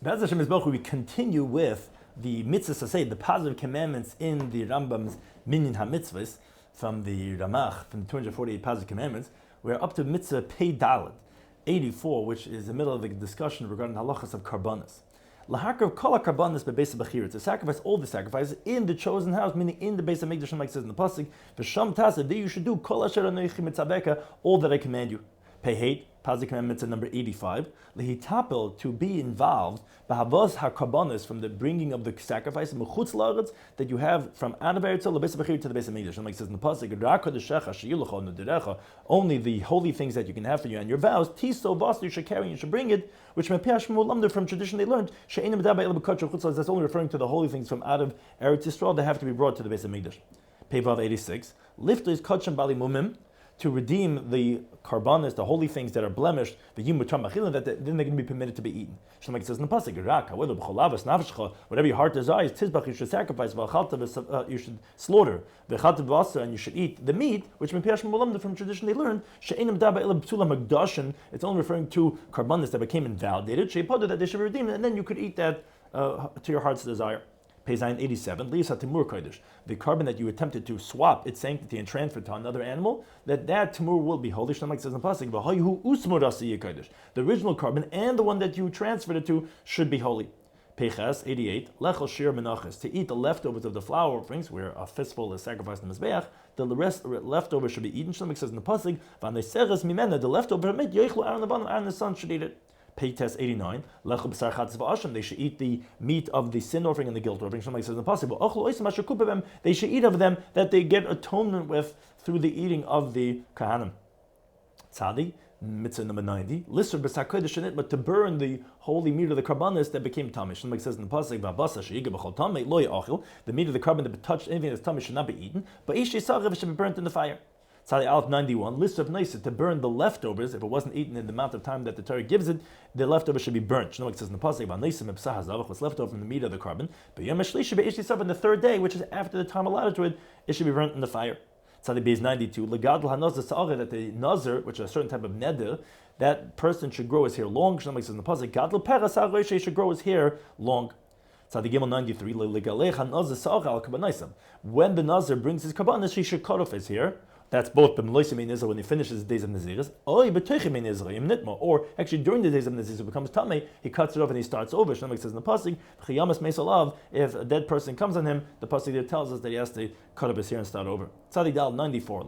Be'ez Hashem Yisbochu, we continue with the mitzvahs, the positive commandments in the Rambam's Minyan HaMitzvahs from the Ramach, from the 248 positive commandments. We're up to mitzvah Pei Dalet, 84, which is the middle of the discussion regarding halachas of karbanas. Lahakar kol karbanas bebeis bechira, to sacrifice all the sacrifices in the chosen house, meaning in the base of Mikdash, like it says in the pasuk. V'sham tasav, there you should do kol asher anoichi mitzaveka, all that I command you. Pei Heit, positive commandments at number 85. Lehitapel, to be involved, b'havos hakarbanas, from the bringing of the sacrifice, mechutz la'aretz, that you have from out of Eretz lebeis bechira to the base of Mikdash. Like it says in the pasuk, Ra kodeshecha sheyilucha nederecha, only the holy things that you can have for you and your vows. Tiso vas, you should carry and you should bring it, which from tradition they learned, that's only referring to the holy things from out of Eretz Yisrael that have to be brought to the base of Mikdash. Pevav 86. Lift is kachim bali mumim, to redeem the karbanas, the holy things that are blemished, that then they're going to be permitted to be eaten. Like it says in the pasuk, whatever your heart desires, tizbach, you should sacrifice, you should slaughter, and you should eat the meat, which from tradition they learned, it's only referring to karbanas that became invalidated, that they should be redeemed, and then you could eat that to your heart's desire. Peizayin 87, the carbon that you attempted to swap its sanctity and transfer to another animal, that timur will be holy. Like it says in the pasuk, the original carbon and the one that you transferred it to should be holy. Peichas 88, lechel shir menachas, to eat the leftovers of the flour offerings, where a fistful is sacrificed in the mizbeach, the leftovers should be eaten. Like it says in the pasuk, the leftover meat, Aaron and the son should eat it. Peites 89, they should eat the meat of the sin offering and the guilt offering. Somebody says impossible. They should eat of them that they get atonement with through the eating of the kahanim. Tzadi, mitzvah number 90, but to burn the holy meat of the karbanis that became tamish. Somebody says in the pasuk, the meat of the carbon that touched anything that's tamish should not be eaten, but it should be burnt in the fire. Tzadi Aleph 91, list of nice to burn the leftovers. If it wasn't eaten in the amount of time that the Torah gives it, the leftovers should be burnt. You know, it says in the pasuk about what's left over from the meat of the carbon. But Yom HaShlishi on the third day, which is after the time allotted to it, it should be burnt in the fire. Tzadi Beis 92, legadol hanazar sa'areh, that the nazar, which is a certain type of neder, that person should grow his hair long. It says in the pasuk, gadol peras ha'rosh, should grow his hair long. Tzadi Gimel 93, legalech hanazar sa'areh al kabanaisam, when the nazar brings his karbanis, he should cut off his hair. That's both when he finishes the days of Naziris, or actually during the days of Naziris it becomes Tameh, he cuts it off and he starts over. Shlomo says in the pasuk, if a dead person comes on him, the pasuk there tells us that he has to cut up his hair and start over. Tzadi Dal 94,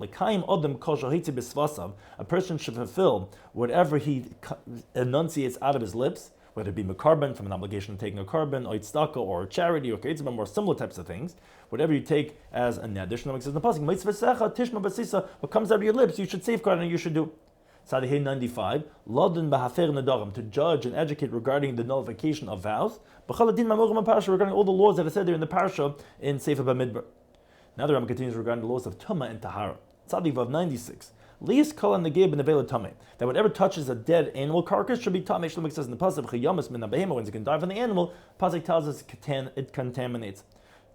a person should fulfill whatever he enunciates out of his lips, whether it be mekarban, from an obligation of taking a carbon, or tzedakah, or charity, or keitzim, or similar types of things. Whatever you take as a neder, says in the pasuk, what comes out of your lips, you should safeguard and you should do. Tzadihei 95, Lodin b'hafer nadarim, to judge and educate regarding the nullification of vows, regarding all the laws that are said there in the parasha in Sefer Bamidbar. Now the Rambam continues regarding the laws of Tumah and Tahara. Tzadivav 96, Lias kol negeb benevela tameh, that whatever touches a dead animal carcass should be tameh. Shlomo says in the pasuk, "Chayamas min abehema," when it can die from the animal. Pasuk tells us it contaminates.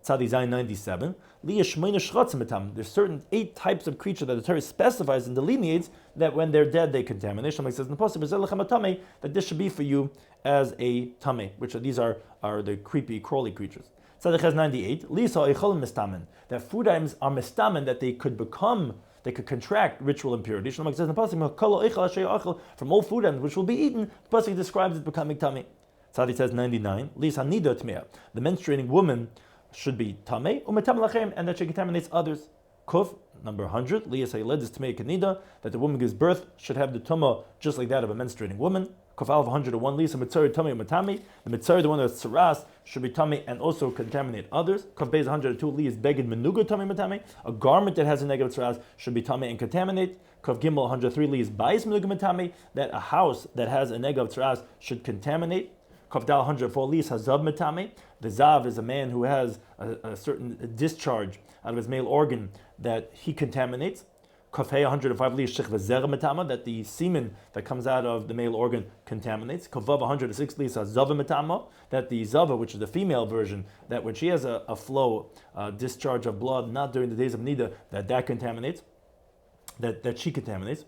Tzadi Zayin 97, Lias shmeina shrotzim etam. There's certain 8 types of creature that the Torah specifies and delineates that when they're dead they contaminate. Shlomo says in the pasuk, "B'zelachem tameh," that this should be for you as a tameh, which these are the creepy, crawly creatures. Tzadi Ches 98, Lias ha'echolim mistamen, that food items are mistamen, that they could contract ritual impurity. Shlomo says in the pasuk, from all food items which will be eaten, the pasuk describes it becoming tameh. Tzadi says 99, Lis hanida tmeah, the menstruating woman should be tameh, and that she contaminates others. Kuf, number 100, Lias hayledis tmeah kanida, that the woman gives birth should have the tumah just like that of a menstruating woman. Kuf Alf 101, Lias mitzari tameh matami, the mitzari, the one that's tsaras, should be tameh and also contaminate others. Kuf Beis 102, Lias beged menuga tameh matami, a garment that has a negative tsaras should be tameh and contaminate. Kuf Gimel 103, Lias bayis menuga matami, that a house that has a negative tsaras should contaminate. Kuf Dal 104, Lias hazav matami, the zav is a man who has a certain discharge out of his male organ that he contaminates. Kafei 105, that the semen that comes out of the male organ contaminates. Kavav 106, that the zava, which is the female version, that when she has a flow, discharge of blood, not during the days of nida, that contaminates, that she contaminates.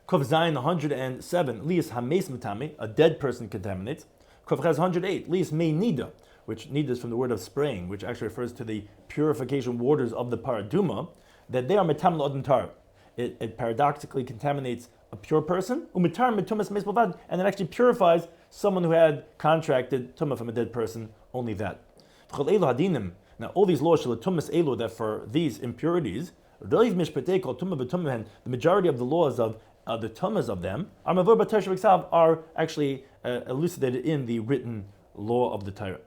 Kav Zayin 107, lias hames matami, a dead person contaminates. Kovches 108, Lias Mei Nida, which Nida is from the word of spraying, which actually refers to the purification waters of the paraduma, that they are metam l'odin tar. It paradoxically contaminates a pure person, and it actually purifies someone who had contracted tumah from a dead person, only that. Now, all these laws, that for these impurities, the majority of the laws of the tumas of them are actually elucidated in the written law of the Torah.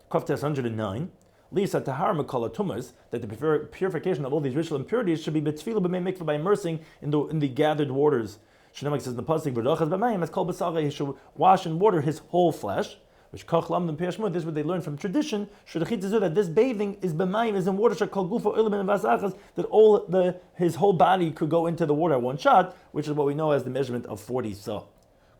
Koftes 109. Lisa tahar makala tumas, that the purification of all these ritual impurities should be betfila b'mei mikvah, by immersing in the gathered waters. Shnemak says in the pasuk, v'rochas b'mayim as kol b'sarei, he should wash in water his whole flesh. Which kach lamdim piyashmud, this is what they learn from tradition. Shudachit is that this bathing is b'mayim, is in water. Shakol gufo ilim and vasachas, that his whole body could go into the water at one shot, which is what we know as the measurement of 40 sa.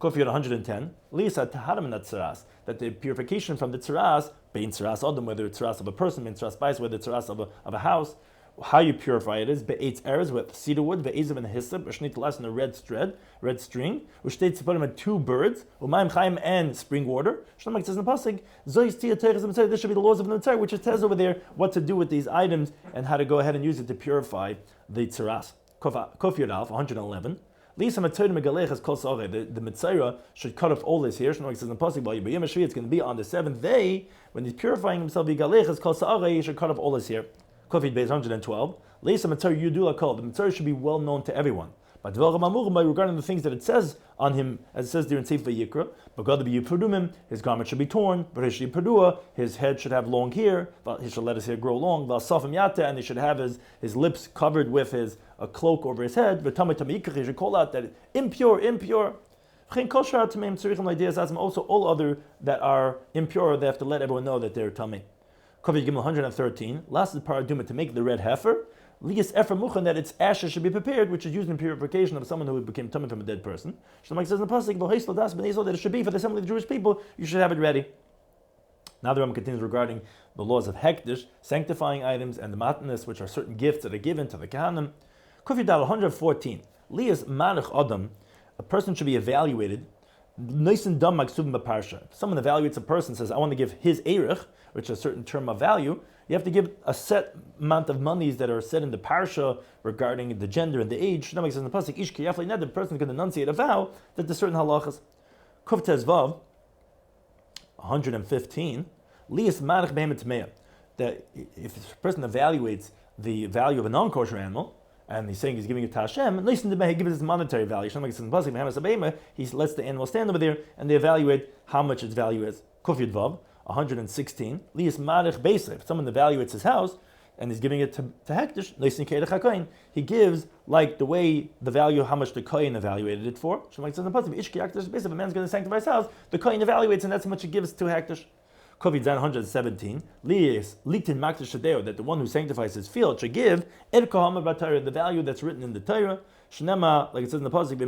Kofiyot 110. Lisa taharam in tzaras, that the purification from the tzaras, bein tzaras adam, whether it's tzaras of a person, bein tzaras bais, whether it's tzaras of a house, how you purify it is be'etz erez, with cedar wood, ve'ezim and hyssop, shnit las, and a red string, which states to put them at 2 birds, umayim chaim, and spring water. Shlomo says in the pasuk, zois tia teres mitzvah. This should be the laws of the mitzvah, which it says over there what to do with these items and how to go ahead and use it to purify the tzaras. Kofiyot alf 111. Lisa Matzah Megalech kol sa'arei. The Mitzayra should cut off all his hair. Shlomo says in the pasuk, it's going to be on the 7th day when he's purifying himself. Megalech kol sa'arei, he should cut off all his hair. Kofiyot Beis 112. Lisa Matzah Yudula kol. The Mitzayra should be well known to everyone. But regarding the things that it says on him, as it says there in Sefer Yikra, his garment should be torn, his head should have long hair, he should let his hair grow long, and he should have his lips covered with a cloak over his head, he should call out that impure. Also, all other that are impure, they have to let everyone know that they're tummy. Kofiyot Gimel 113, last is paraduma, to make the red heifer, Lias Ephra Muchan, that its ashes should be prepared, which is used in purification of someone who became tummy from a dead person. Shlomo says in the pasuk, that it should be for the assembly of the Jewish people, you should have it ready. Now the Rambam continues regarding the laws of hektish, sanctifying items, and the matnas, which are certain gifts that are given to the kahanim. Kufiyat 114. Lias Marich Adam, a person should be evaluated. If someone evaluates a person, says, I want to give his erich, which is a certain term of value, you have to give a set amount of monies that are set in the parsha regarding the gender and the age. The person is going to enunciate a vow that there's certain halachas. Kuf Tezvav 115. Lias Marich Behemet Tmeya, that if a person evaluates the value of a non-kosher animal, and he's saying he's giving it to Hashem, and listen to he gives it a monetary value. He lets the animal stand over there, and they evaluate how much its value is. Kuf Yudvav 116. Lias Marich Beisef, if someone evaluates his house, and he's giving it to Hektish, he gives like the way the value, how much the Kohen evaluated it for. If a man's going to sanctify his house, the Kohen evaluates, and that's how much he gives to Hektish. Kovid 117. Lias Litin Maktish Shadeo, that the one who sanctifies his field should give the value that's written in the Torah. Shnema, like it says in the pasuk,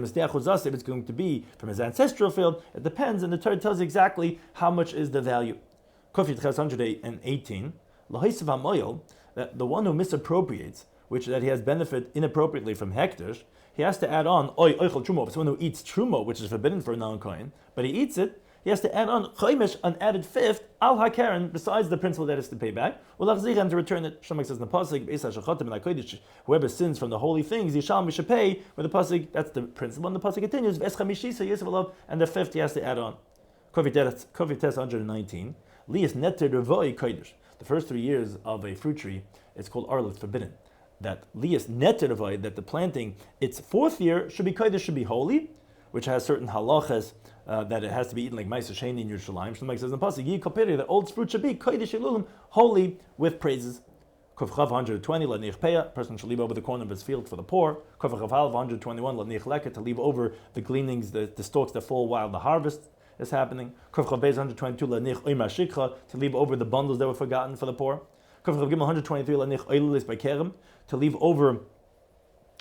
if it's going to be from his ancestral field, it depends, and the Torah tells you exactly how much is the value. Kovid 118. Lahisav HaMoyel, that the one who misappropriates, which that he has benefit inappropriately from hektish, he has to add on oichel trumo. If someone who eats trumo, which is forbidden for a non-kohen, but he eats it, he has to add on chaimish, an added fifth, al hakaren, besides the principal that is to pay back. We'll have to return it. Shlomo says in the pasuk, whoever sins from the holy things, yishal should pay. Where the pasuk, that's the principle, and the pasuk continues, and the fifth he has to add on. Kovites 119. Lias neter revoi kodesh. The first 3 years of a fruit tree, it's called arlet, forbidden. That lias neter revoi, that the planting, its 4th year should be kodesh, should be holy, which has certain halachas that it has to be eaten like Ma'aser Sheni in Yerushalayim. Shlomo says in the pasuk, Yi Koperi, the old fruit should be kodesh elulim, holy with praises. Kofchav 120, Lanich Peya, person should leave over the corner of his field for the poor. Kofchav 121, Lanich Leket, to leave over the gleanings, the stalks that fall while the harvest is happening. Kofchav Beis 122, Lanich Oimar Shikha, to leave over the bundles that were forgotten for the poor. Kofchav Gimel 123, Lanich Oilis by Kerem, to leave over,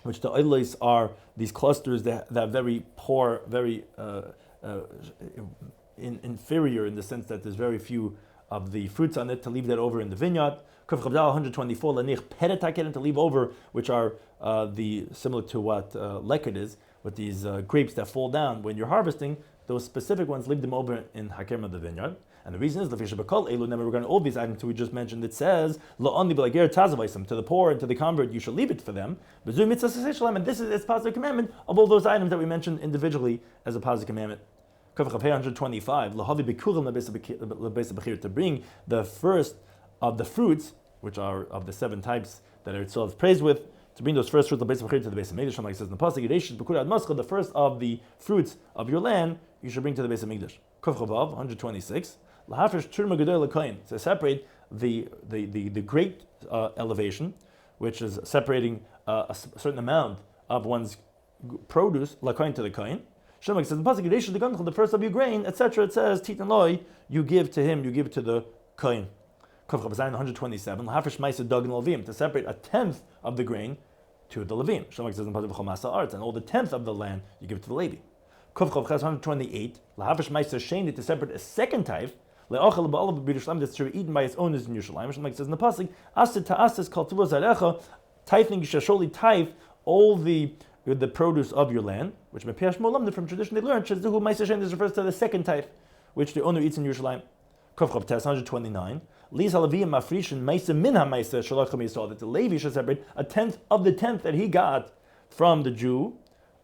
which the oilis are these clusters that are very poor, very inferior in the sense that there's very few of the fruits on it, to leave that over in the vineyard. Kuf Chavdal 124, Lanich Pedetaket, to leave over, which are the similar to what leket is, with these grapes that fall down when you're harvesting. those specific ones, leave them over in Hakem of the vineyard. And the reason is the Fisher Bakal Elu, never regarding all these items we just mentioned, it says, La'oni b'lager tazavaisim, to the poor and to the convert, you shall leave it for them. And this is its positive commandment of all those items that we mentioned individually as a positive commandment. 125, to bring the first of the fruits, which are of the 7 types that Eretz Yisrael is praised with, to bring those first fruits of the Beis Hamikdash, like it says in the pasuk, the first of the fruits of your land, you should bring to the Beis Hamikdash. 126, to separate the great elevation, which is separating a certain amount of one's produce, lakain to the kain. Shlomo says in the pasuk, the first of your grain, etc. It says, Titan loy, you give to him, you give to the kain. 127, to separate a tenth of the grain to the Levim. Shlomo says in the pasuk, and all the tenth of the land you give to the Levi. 128, to separate a second type, that's to be eaten by its owners in Yerushalayim. Shlomo says in the pasuk, tithing, you shall surely tithe all the produce of your land, which from tradition they learned, this refers to the second tithe, which the owner eats in Yerushalayim. 129, that the Levi should separate a tenth of the tenth that he got from the Jew,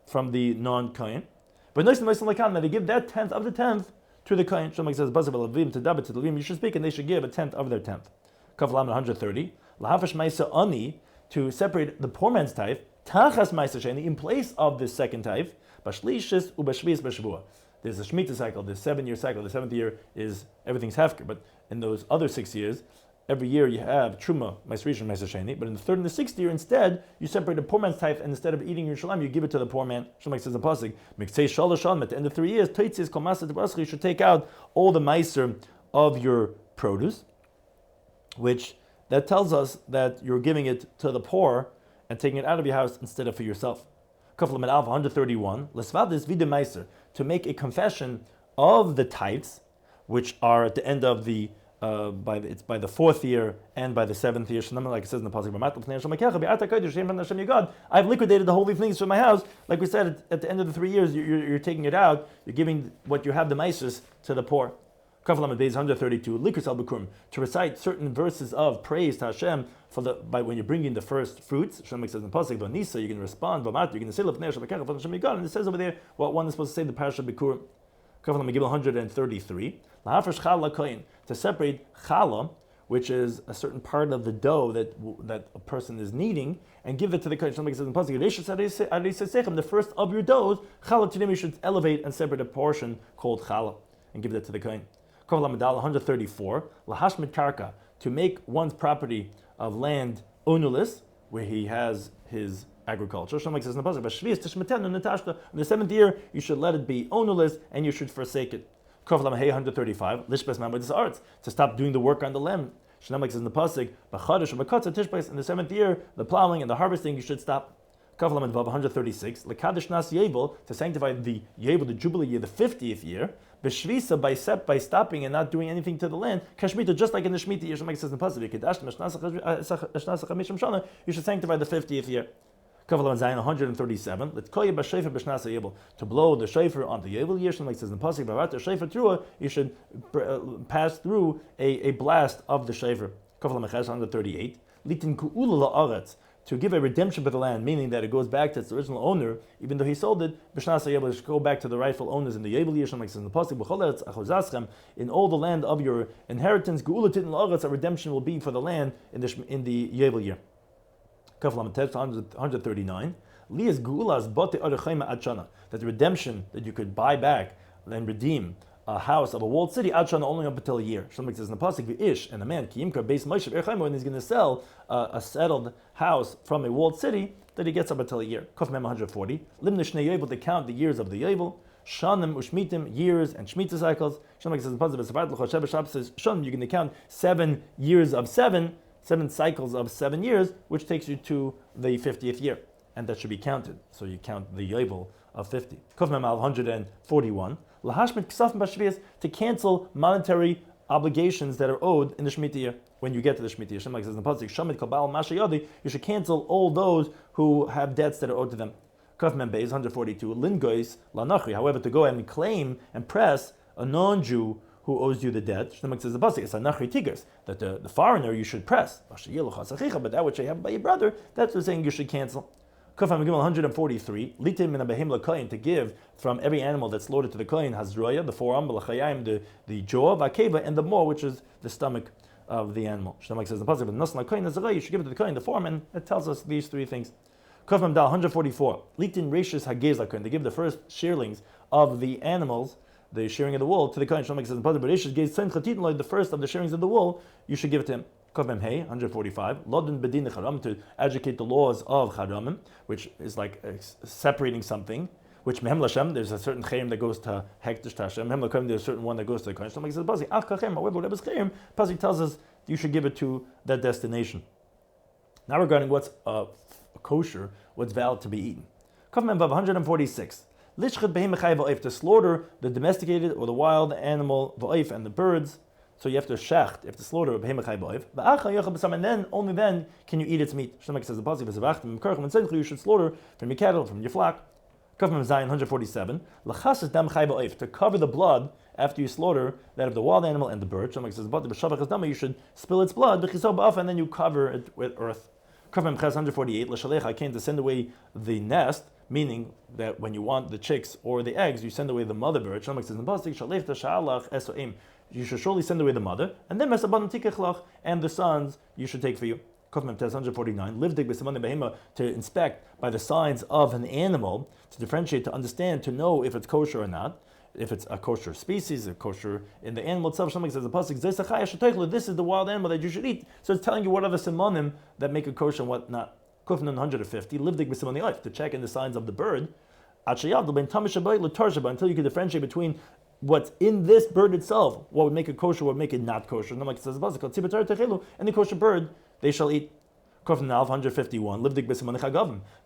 from the non-Kohen. But that they give that tenth of the tenth to the Kohen. Shlomo says, to the Levim you should speak, and they should give a tenth of their tenth. 130, to separate the poor man's tithe, in place of the second tithe, there's a Shemitah cycle, the 7-year cycle. The 7th year is everything's hefker, but in those other 6 years, every year you have Truma, Maisrish, and Maisasheni, but in the 3rd and the 6th year, instead, you separate the poor man's tithe, and instead of eating your shalom, you give it to the poor man. Shalom says in Pasuk, at the end of 3 years, you should take out all the meiser of your produce, which that tells us that you're giving it to the poor and taking it out of your house instead of for yourself. 131, to make a confession of the tithes, which are at the end of the by the 4th year and by the 7th year. Like it says in the pasuk, I've liquidated the holy things from my house. Like we said, at the end of the 3 years, you're taking it out. You're giving what you have the meises to the poor. 132, to recite certain verses of praise to Hashem when you're bringing the first fruits. Hashem says in the pasuk, "Vanisa," you're going to respond. You're going to say, and it says over there what one is supposed to say. The parasha Bikurim. 133, to separate challah, which is a certain part of the dough that a person is kneading, and give it to the kohen. Somebody says in the pasuk, the first of your doughs, challah to them you should elevate and separate a portion called challah and give that to the kohen. 134, lahashmid karka, to make one's property of land ownerless, where he has his agriculture. Shlomo says in the pasuk, in the 7th year you should let it be ownerless and you should forsake it. 135, to stop doing the work on the land. Shlomo says in the pasuk, in the 7th year, the plowing and the harvesting you should stop. 136, to sanctify the Yevil, the Jubilee year, the 50th year. B'shvisa, by stopping and not doing anything to the land, kashmita, just like in the Shemitah year, Shlomo says in the pasuk, you should sanctify the 50th year. 137, to blow the shofar on the Yevil year. Shlomo says in the pasuk, you should pass through a blast of the shofar. 138, to give a redemption for the land, meaning that it goes back to its original owner, even though he sold it. It should go back to the rightful owners in the Yevil year. Shlomo says in the pasuk, in all the land of your inheritance, a redemption will be for the land in the Yevil year. 139, that the redemption that you could buy back and redeem a house of a walled city, only up until a year. Somebody says in the pasuk, "V'ish," and a man when he's going to sell a settled house from a walled city, that he gets up until a year. 140, to count the years of the Yevil, shanim ushmitim, years and shmita cycles. Somebody says in the pasuk, says shanim, you're going to count 7 years of 7 cycles of 7 years, which takes you to the 50th year, and that should be counted. So you count the Yevil of 50. 141, to cancel monetary obligations that are owed in the Shemitah year. When you get to the Shemitah year, Shemai says in the pasuk, you should cancel all those who have debts that are owed to them. Kaf Mem Beis 142. Lingois lanachri. However, to go and claim and press a non-Jew who owes you the debt, Shnemak says the pasuk, it's a nachri tigers, that the foreigner you should press. But that which you have by your brother, that's what saying you should cancel. Kafam Gimel 143. Litim min abehim lakayin, to give from every animal that's slaughtered to the kohen, hazroya, the forearm, the jaw, vakeva, and the maw, which is the stomach of the animal. Shnemak says the pasuk, nasna kohen hazroya, you should give it to the kohen, the forearm, and it tells us these three things. Kafam Dal 144. Litin rishis hagez lakayin, they give the first shearlings of the animals, the shearing of the wool, to the kohen. Shnemak says the pasuk, rishis gez sen chatin, the first of the shearings of the wool, you should give it to him. Kavem Hey 145. Lodin bedin charam, to educate the laws of charamim, which is like separating something. Which mehem lashem, there's a certain chayim that goes to hektish tashem. Mehem lakem, there's a certain one that goes to the kohen. So like says Pazi, ach kachem. However, whatever's chayim, Pazi tells us you should give it to that destination. Now regarding what's kosher, what's valid to be eaten. Kavem Vav 146. Lishchet behem mechay v'oif, to slaughter the domesticated or the wild animal v'oif and the birds. So you have to shecht, you have to slaughter a behemah chay b'oif, and then, only then, can you eat its meat. Shnemak says the pasuk, you should slaughter from your cattle, from your flock. Kafim Zayin 147, l'chasas dam chay b'oif, to cover the blood after you slaughter that of the wild animal and the bird. Shnemak says b'shavachas dama, you should spill its blood, and then you cover it with earth. Kafim Ches 148, l'shalech I came to send away the nest, meaning that when you want the chicks or the eggs, you send away the mother bird. Shnemak says in the pasuk, shalech t'sha'alach esoim, you should surely send away the mother, and then and the sons you should take for you. 149. To inspect by the signs of an animal, to differentiate, to understand, to know if it's kosher or not, if it's a kosher species, a kosher in the animal itself. Somebody says the pasuk, this is the wild animal that you should eat. So it's telling you what are the simonim that make it kosher and what not. 150. To check in the signs of the bird, until you can differentiate between what's in this bird itself, what would make it kosher, what would make it not kosher. And the kosher bird they shall eat. 151.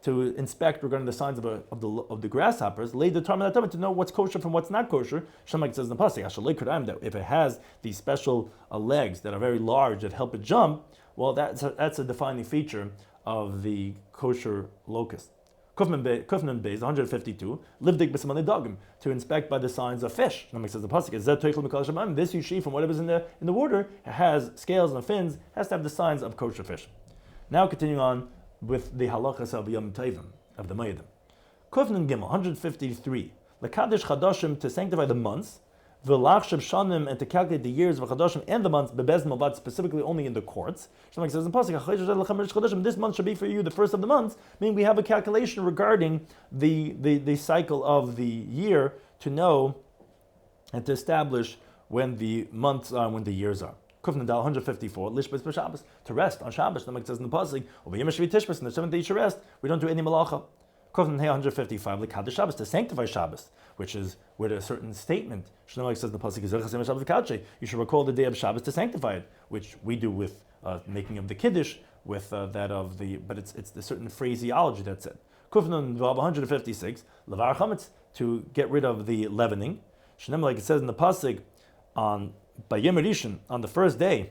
To inspect regarding the signs of the grasshoppers, lay determined to know what's kosher from what's not kosher. Shamak says in the pasuk, that if it has these special legs that are very large that help it jump, well, that's a defining feature of the kosher locust. Kufnan Beis 152. Livdik b'simanei dagim, to inspect by the signs of fish. Shamak says the pasuk, this you see from whatever's in the water, it has scales and fins, has to have the signs of kosher fish. Now continuing on with the halachas of Yom Tovim, of the Moedim. Kufnan Gimel 153. Lekadosh chadashim, to sanctify the months. V'lachshav shanim, and to calculate the years of chadashim and the months bebez malvat, specifically only in the courts. Shnemak says in pasuk, this month should be for you the first of the months. Meaning we have a calculation regarding the cycle of the year to know and to establish when the months are and when the years are. Kufnan Dal 154. Lishbes b'Shabbos, to rest on Shabbos. Shnemak says in the pasuk, over Yom Shvi Tishbis, in the seventh day you should rest. We don't do any malacha. Kufnan 155. Lekadosh Shabbos, to sanctify Shabbos, which is with a certain statement. Shnemak says in the pasuk, you should recall the day of Shabbos to sanctify it, which we do with making of the Kiddush, with that of the, but it's the certain phraseology that's it. Kufnan 156. Levar chametz, to get rid of the leavening. Shnemak, like it says in the pasuk, by Yom Rishon, on the first day,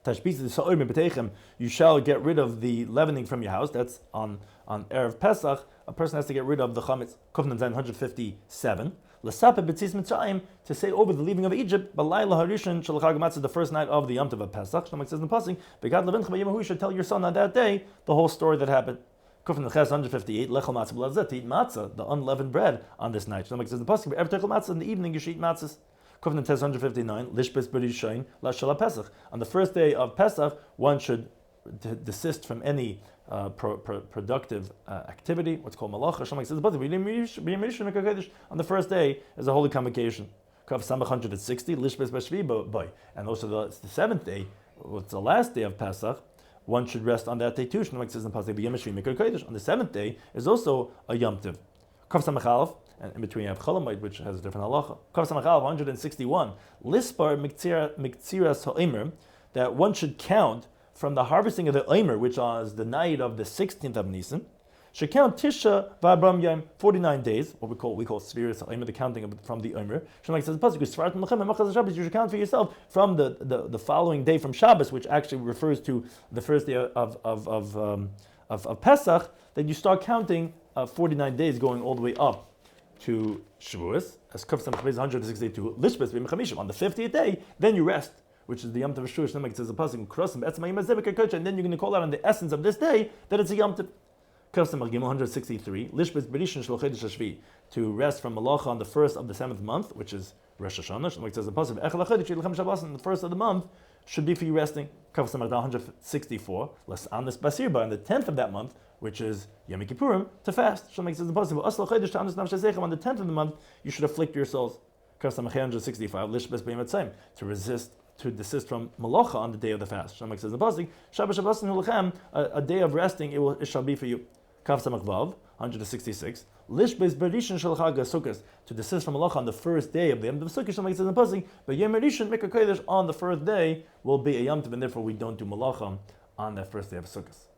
you shall get rid of the leavening from your house. That's on Erev Pesach. A person has to get rid of the chametz. Kufnan 157. To say over the leaving of Egypt, the first night of the Yom Tov of Pesach. Shnemak says in the pasuk, you should tell your son on that day the whole story that happened. Kufnan 158. To eat matzah, the unleavened bread, on this night. Shnemak says in the pasuk, in the evening you should eat matzahs. Kufnan 159. Lishbes b'rishayin lashal Pesach. On the first day of Pesach, one should desist from any productive activity, what's called malacha. Shamak says, on the first day is a holy convocation. Kav Samach 160. Lishbes b'shvi boy. And also the seventh day, what's the last day of Pesach, one should rest on that day too. Shamak says in Pasuk, on the seventh day is also a Yom Tov. Kav Samach Aleph, and in between you have Cholamite, which has a different halacha. Kav Samach Aleph 161. Lispar Miktziras Ha'omer, that one should count from the harvesting of the Omer, which is the night of the 16th of Nisan, should count Tisha V'Abram Yom, 49 days, what we call Sfiras Ha'omer, the counting from the Omer. Shnemak says, you should count for yourself from the following day from Shabbos, which actually refers to the first day of Pesach, that you start counting 49 days going all the way up to Shavuos, as Kuf Samach Beis 162, Lishbes B'Yom Chamishim. On the 50th day, then you rest, which is the Yom Tov Shavuos. It says the pasuk, Krosim Be'etzma Yom HaZevik HaKodesh, and then you're going to call out on the essence of this day that it's a Yom Tov. Kuf Samach Gimel 163, Lishbes B'Rishon Shel Chodesh HaShvi, to rest from Malacha on the first of the 7th month, which is Rosh Hashanah. It says the pasuk, Echel HaChodesh Yilchem Shabbos, on the first of the month should be for you resting. Kuf Samach 164, less on this Basirba, on the 10th of that month, which is Yom Kippurim, to fast. Shalom says impossible. On the 10th of the month, you should afflict your souls. 165, to desist from malacha on the day of the fast. Shalom says impossible. A day of resting, it shall be for you. 166, to desist from malacha on the first day of the Yom Tov Sukkot. Shalom says impossible. But Yom Rishon Mikra Kodesh on the first day will be a Yom Tov, and therefore we don't do malacha on that first day of Sukkot.